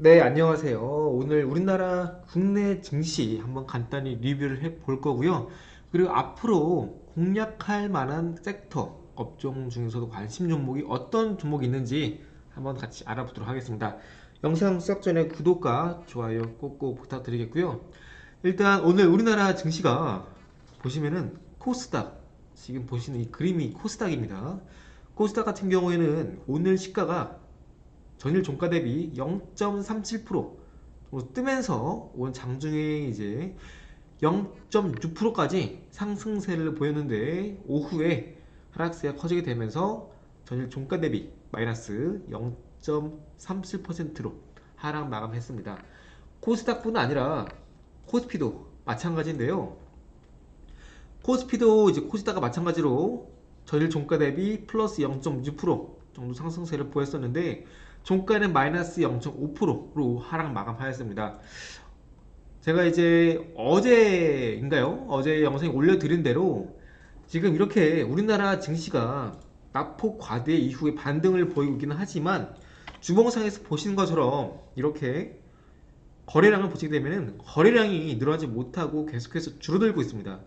네, 안녕하세요. 오늘 우리나라 국내 증시 한번 간단히 리뷰를 해 볼 거고요. 그리고 앞으로 공략할 만한 섹터, 업종 중에서도 관심 종목이 어떤 종목이 있는지 한번 같이 알아보도록 하겠습니다. 영상 시작 전에 구독과 좋아요 꼭꼭 부탁드리겠고요. 일단 오늘 우리나라 증시가 보시면은 코스닥, 지금 보시는 이 그림이 코스닥입니다. 코스닥 같은 경우에는 오늘 시가가 전일 종가 대비 0.37% 정도 뜨면서 온 장중에 이제 0.6%까지 상승세를 보였는데 오후에 하락세가 커지게 되면서 전일 종가 대비 마이너스 0.37%로 하락 마감했습니다. 코스닥뿐 아니라 코스피도 마찬가지인데요. 코스피도 이제 코스닥과 마찬가지로 전일 종가 대비 플러스 0.6% 정도 상승세를 보였었는데 종가는 마이너스 0.5%로 하락 마감하였습니다. 제가 이제 어제인가요? 어제 영상에 올려드린 대로 지금 이렇게 우리나라 증시가 낙폭 과대 이후에 반등을 보이고 있기는 하지만 주봉상에서 보시는 것처럼 이렇게 거래량을 보시게 되면 거래량이 늘어나지 못하고 계속해서 줄어들고 있습니다.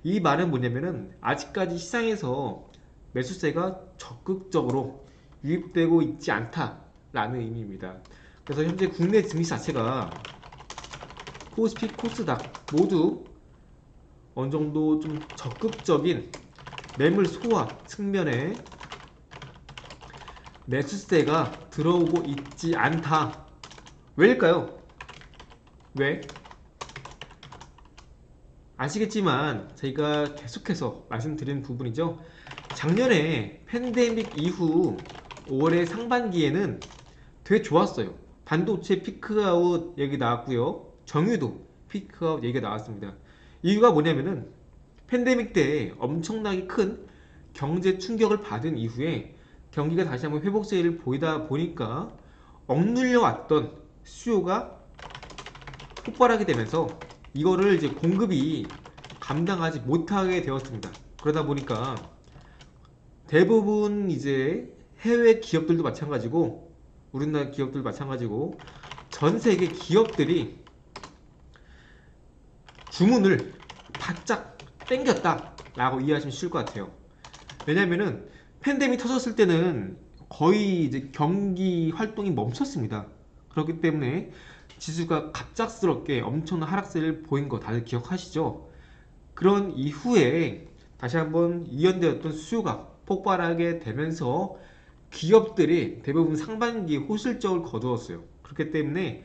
이 말은 뭐냐면은 아직까지 시장에서 매수세가 적극적으로 유입되고 있지 않다라는 의미입니다. 그래서 현재 국내 증시 자체가 코스피, 코스닥 모두 어느 정도 좀 적극적인 매물 소화 측면에 매수세가 들어오고 있지 않다. 왜일까요? 왜? 아시겠지만 저희가 계속해서 말씀드린 부분이죠. 작년에 팬데믹 이후 5월의 상반기에는 되게 좋았어요. 반도체 피크아웃 얘기 나왔고요. 정유도 피크아웃 얘기가 나왔습니다. 이유가 뭐냐면은 팬데믹 때 엄청나게 큰 경제 충격을 받은 이후에 경기가 다시 한번 회복세를 보이다 보니까 억눌려 왔던 수요가 폭발하게 되면서 이거를 이제 공급이 감당하지 못하게 되었습니다. 그러다 보니까 대부분 이제 해외 기업들도 마찬가지고 우리나라 기업들도 마찬가지고 전 세계 기업들이 주문을 바짝 땡겼다라고 이해하시면 쉬울 것 같아요. 왜냐면은 팬데믹 터졌을 때는 거의 이제 경기 활동이 멈췄습니다. 그렇기 때문에 지수가 갑작스럽게 엄청난 하락세를 보인 거 다들 기억하시죠? 그런 이후에 다시 한번 이연되었던 수요가 폭발하게 되면서 기업들이 대부분 상반기에 호실적을 거두었어요. 그렇기 때문에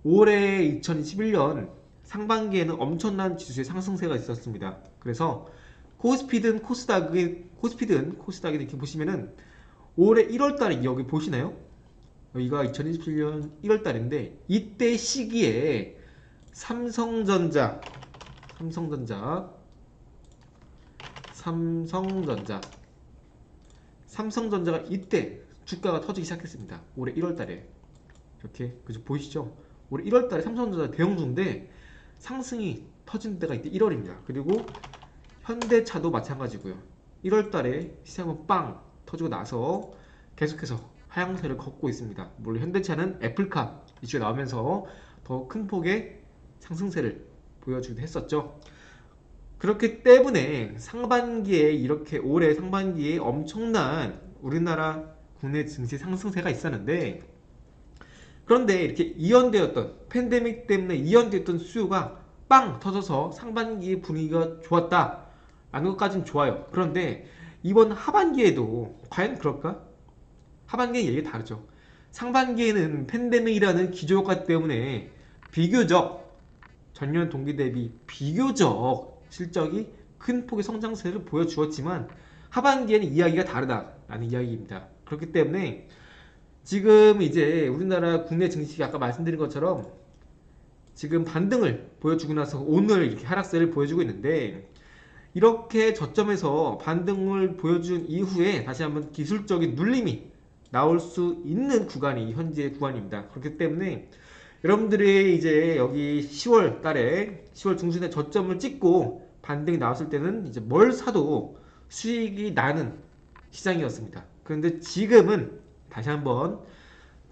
올해 2021년 상반기에는 엄청난 지수의 상승세가 있었습니다. 그래서 코스피든 코스닥이 이렇게 보시면은 올해 1월달에 여기 보시나요? 여기가 2027년 1월달인데 이때 시기에 삼성전자, 삼성전자, 삼성전자, 삼성전자가 이때 주가가 터지기 시작했습니다. 올해 1월달에 이렇게 그죠 보이시죠? 올해 1월달에 삼성전자 대형주인데 상승이 터진 때가 이때 1월입니다. 그리고 현대차도 마찬가지고요. 1월달에 시장은 빵 터지고 나서 계속해서 하향세를 걷고 있습니다. 물론 현대차는 애플카 이슈가 나오면서 더 큰 폭의 상승세를 보여주기도 했었죠. 그렇기 때문에 상반기에 이렇게 올해 상반기에 엄청난 우리나라 국내 증시 상승세가 있었는데 그런데 이렇게 이연되었던 팬데믹 때문에 이연되었던 수요가 빵 터져서 상반기 분위기가 좋았다 라는 것까지는 좋아요. 그런데 이번 하반기에도 과연 그럴까? 하반기의 얘기가 다르죠. 상반기에는 팬데믹이라는 기저효과 때문에 비교적 전년 동기 대비 비교적 실적이 큰 폭의 성장세를 보여주었지만 하반기에는 이야기가 다르다라는 이야기입니다. 그렇기 때문에 지금 이제 우리나라 국내 증시가 아까 말씀드린 것처럼 지금 반등을 보여주고 나서 오늘 이렇게 하락세를 보여주고 있는데 이렇게 저점에서 반등을 보여준 이후에 다시 한번 기술적인 눌림이 나올 수 있는 구간이 현재 구간입니다. 그렇기 때문에 여러분들이 이제 여기 10월 달에 10월 중순에 저점을 찍고 반등이 나왔을 때는 이제 뭘 사도 수익이 나는 시장이었습니다. 그런데 지금은 다시 한번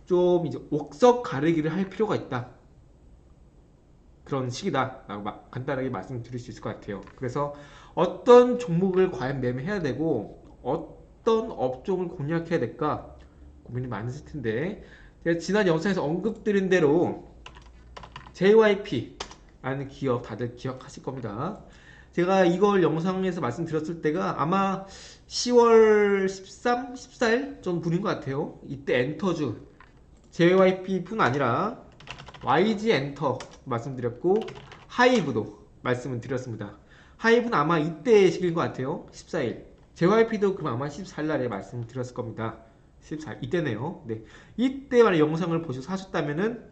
좀 이제 옥석 가르기를 할 필요가 있다. 그런 시기다 라고 간단하게 말씀드릴 수 있을 것 같아요. 그래서 어떤 종목을 과연 매매해야 되고 어떤 업종을 공략해야 될까 고민이 많으실 텐데, 제가 지난 영상에서 언급드린 대로 JYP라는 기업 다들 기억하실 겁니다. 제가 이걸 영상에서 말씀드렸을 때가 아마 10월 13, 14일 정도 분인 것 같아요. 이때 엔터주 JYP뿐 아니라 YG 엔터 말씀드렸고 하이브도 말씀을 드렸습니다. 하이브는 아마 이때 시기인 것 같아요. 14일. JYP도 그럼 아마 14일 날에 말씀드렸을 겁니다. 14일 이때네요. 네, 이때 만약 영상을 보셔서 하셨다면은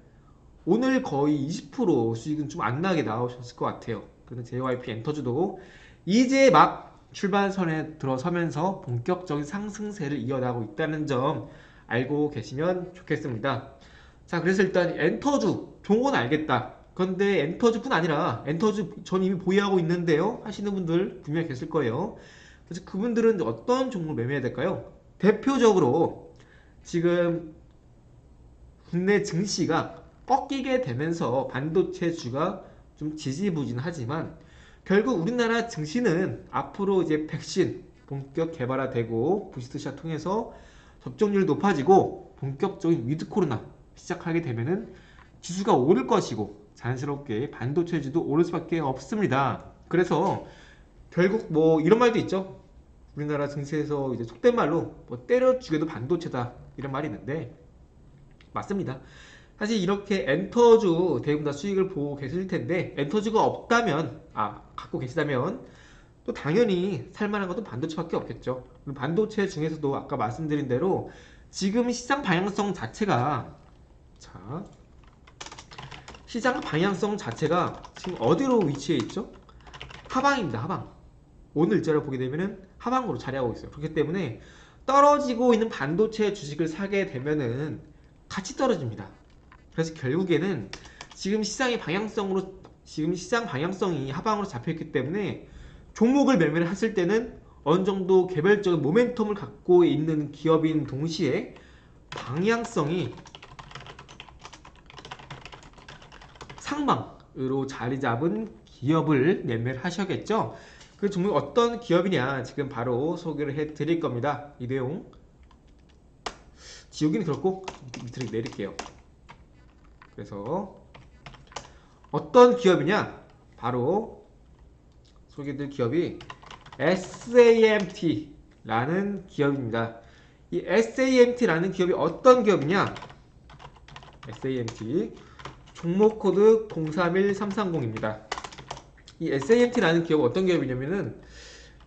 오늘 거의 20% 수익은 좀 안 나게 나오셨을 것 같아요. 그런데 JYP 엔터주도 이제 막 출발선에 들어서면서 본격적인 상승세를 이어나가고 있다는 점 알고 계시면 좋겠습니다. 자, 그래서 일단 엔터주 종은 알겠다. 그런데 엔터주뿐 아니라 엔터주 전 이미 보유하고 있는데요 하시는 분들 분명히 계실 거예요. 그래서 그분들은 어떤 종목을 매매해야 될까요? 대표적으로 지금 국내 증시가 꺾이게 되면서 반도체주가 좀 지지부진하지만 결국 우리나라 증시는 앞으로 이제 백신 본격 개발화되고 부스트샷 통해서 접종률이 높아지고 본격적인 위드 코로나 시작하게 되면은 지수가 오를 것이고 자연스럽게 반도체주도 오를 수밖에 없습니다. 그래서 결국 뭐 이런 말도 있죠. 우리나라 증시에서 이제 속된 말로 뭐 때려 죽여도 반도체다 이런 말이 있는데 맞습니다. 사실 이렇게 엔터주 대부분 다 수익을 보고 계실 텐데 엔터주가 없다면 갖고 계시다면 또 당연히 살만한 것도 반도체밖에 없겠죠. 반도체 중에서도 아까 말씀드린 대로 지금 시장 방향성 자체가 시장 방향성 자체가 지금 어디로 위치해 있죠? 하방입니다. 하방. 오늘 일자를 보게 되면은 하방으로 자리하고 있어요. 그렇기 때문에 떨어지고 있는 반도체 주식을 사게 되면은 같이 떨어집니다. 그래서 결국에는 지금 시장 방향성이 하방으로 잡혀있기 때문에 종목을 매매를 했을 때는 어느 정도 개별적인 모멘텀을 갖고 있는 기업인 동시에 방향성이 상방으로 자리 잡은 기업을 매매를 하셔야겠죠. 그 종목이 어떤 기업이냐 지금 바로 소개를 해 드릴 겁니다. 이 내용 지우기는 그렇고 밑으로 내릴게요. 그래서 어떤 기업이냐 바로 소개해드릴 기업이 SAMT라는 기업입니다. 이 SAMT라는 기업이 어떤 기업이냐, SAMT 종목 코드 031330입니다. 이 SAMT라는 기업은 어떤 기업이냐면은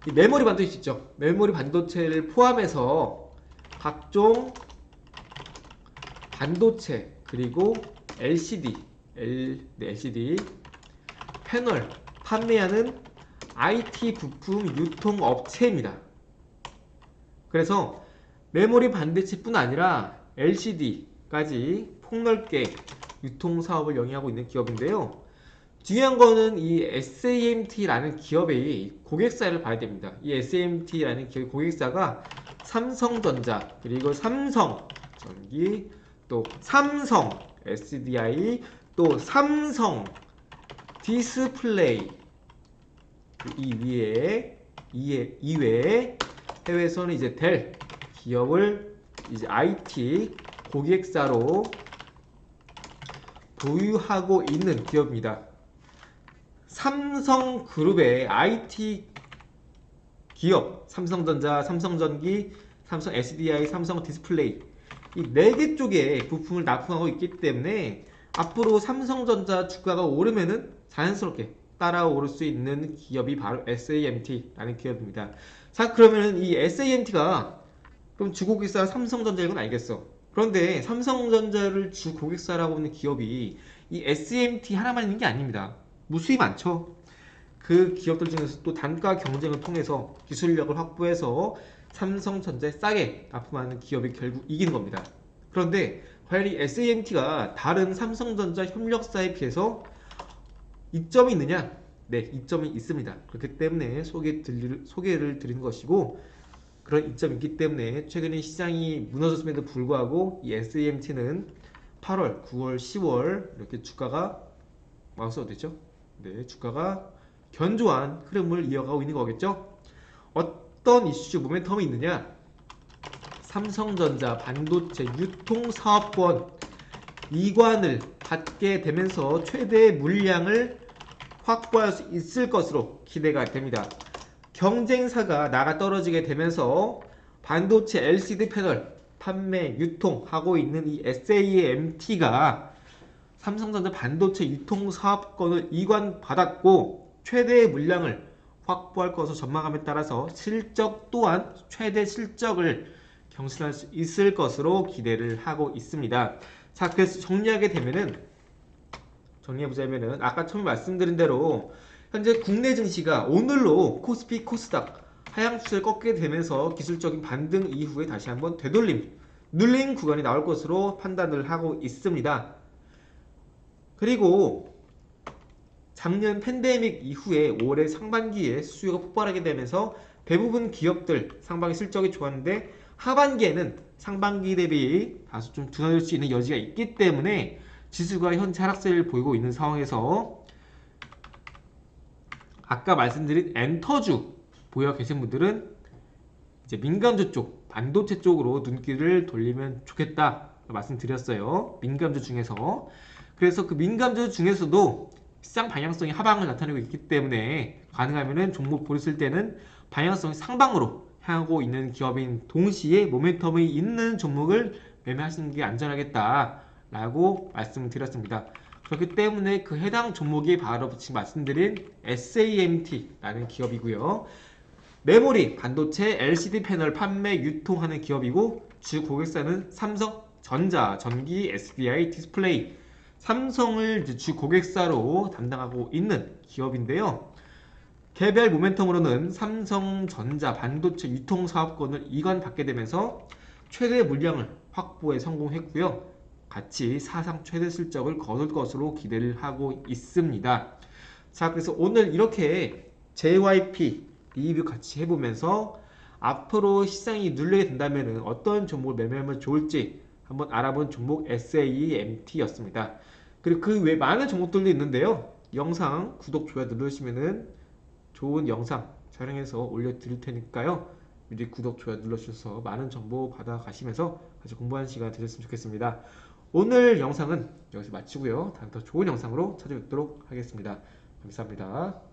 이 메모리 반도체 있죠. 메모리 반도체를 포함해서 각종 반도체 그리고 LCD 패널 판매하는 IT 부품 유통업체입니다. 그래서 메모리 반도체뿐 아니라 LCD까지 폭넓게 유통사업을 영위하고 있는 기업인데요. 중요한 거는 이 SAMT라는 기업의 고객사를 봐야 됩니다. 이 SAMT라는 기업의 고객사가 삼성전자, 그리고 삼성전기, 또 삼성 SDI, 또 삼성 디스플레이, 이외에 해외에서는 이제 델 기업을 이제 IT 고객사로 보유하고 있는 기업입니다. 삼성그룹의 IT 기업, 삼성전자, 삼성전기, 삼성 SDI, 삼성 디스플레이 이 4개 쪽에 부품을 납품하고 있기 때문에 앞으로 삼성전자 주가가 오르면은 자연스럽게 따라 오를 수 있는 기업이 바로 SAMT라는 기업입니다. 자, 그러면은 이 SAMT가 그럼 주고객사 삼성전자인 건 알겠어. 그런데 삼성전자를 주고객사라고 하는 기업이 이 SAMT 하나만 있는 게 아닙니다. 무수히 많죠. 그 기업들 중에서 또 단가 경쟁을 통해서 기술력을 확보해서 삼성전자에 싸게 납품하는 기업이 결국 이기는 겁니다. 그런데 과연 이 SAMT가 다른 삼성전자 협력사에 비해서 이점이 있느냐? 네, 이점이 있습니다. 그렇기 때문에 소개를 드리는 것이고, 그런 이점이 있기 때문에 최근에 시장이 무너졌음에도 불구하고 이 SAMT는 8월, 9월, 10월 이렇게 주가가 마우스 어디죠? 네, 주가가 견조한 흐름을 이어가고 있는 거겠죠? 어떤 이슈 모멘텀이 있느냐? 삼성전자 반도체 유통사업권 이관을 받게 되면서 최대 물량을 확보할 수 있을 것으로 기대가 됩니다. 경쟁사가 나가 떨어지게 되면서 반도체 LCD 패널 판매, 유통하고 있는 이 SAMT가 삼성전자 반도체 유통 사업권을 이관받았고 최대의 물량을 확보할 것으로 전망함에 따라서 실적 또한 최대 실적을 경신할 수 있을 것으로 기대를 하고 있습니다. 자, 그래서 정리해보자면은 아까 처음 말씀드린 대로 현재 국내 증시가 오늘로 코스피, 코스닥 하향 추세를 꺾게 되면서 기술적인 반등 이후에 다시 한번 되돌림, 눌림 구간이 나올 것으로 판단을 하고 있습니다. 그리고 작년 팬데믹 이후에 올해 상반기에 수요가 폭발하게 되면서 대부분 기업들 상반기 실적이 좋았는데 하반기에는 상반기 대비 다소 좀 둔화될 수 있는 여지가 있기 때문에 지수가 현재 하락세를 보이고 있는 상황에서 아까 말씀드린 엔터주 보유 계신 분들은 이제 민감주 쪽, 반도체 쪽으로 눈길을 돌리면 좋겠다 말씀드렸어요. 민감주 중에서. 그래서 그 민감주 중에서도 시장 방향성이 하방을 나타내고 있기 때문에 가능하면은 종목 보셨을 때는 방향성이 상방으로 향하고 있는 기업인 동시에 모멘텀이 있는 종목을 매매하시는 게 안전하겠다라고 말씀을 드렸습니다. 그렇기 때문에 그 해당 종목이 바로 지금 말씀드린 SAMT라는 기업이고요. 메모리, 반도체, LCD 패널 판매, 유통하는 기업이고 주 고객사는 삼성전자, 전기, SDI, 디스플레이, 삼성을 주 고객사로 담당하고 있는 기업인데요. 개별 모멘텀으로는 삼성전자 반도체 유통 사업권을 이관받게 되면서 최대 물량을 확보에 성공했고요. 같이 사상 최대 실적을 거둘 것으로 기대를 하고 있습니다. 자, 그래서 오늘 이렇게 JYP 리뷰 같이 해보면서 앞으로 시장이 눌리게 된다면 어떤 종목을 매매하면 좋을지 한번 알아본 종목 SAMT였습니다. 그리고 그 외 많은 종목들도 있는데요. 영상 구독, 좋아요 누르시면은 좋은 영상 촬영해서 올려드릴 테니까요. 미리 구독, 좋아요 눌러주셔서 많은 정보 받아가시면서 같이 공부하는 시간 되셨으면 좋겠습니다. 오늘 영상은 여기서 마치고요. 다음 더 좋은 영상으로 찾아뵙도록 하겠습니다. 감사합니다.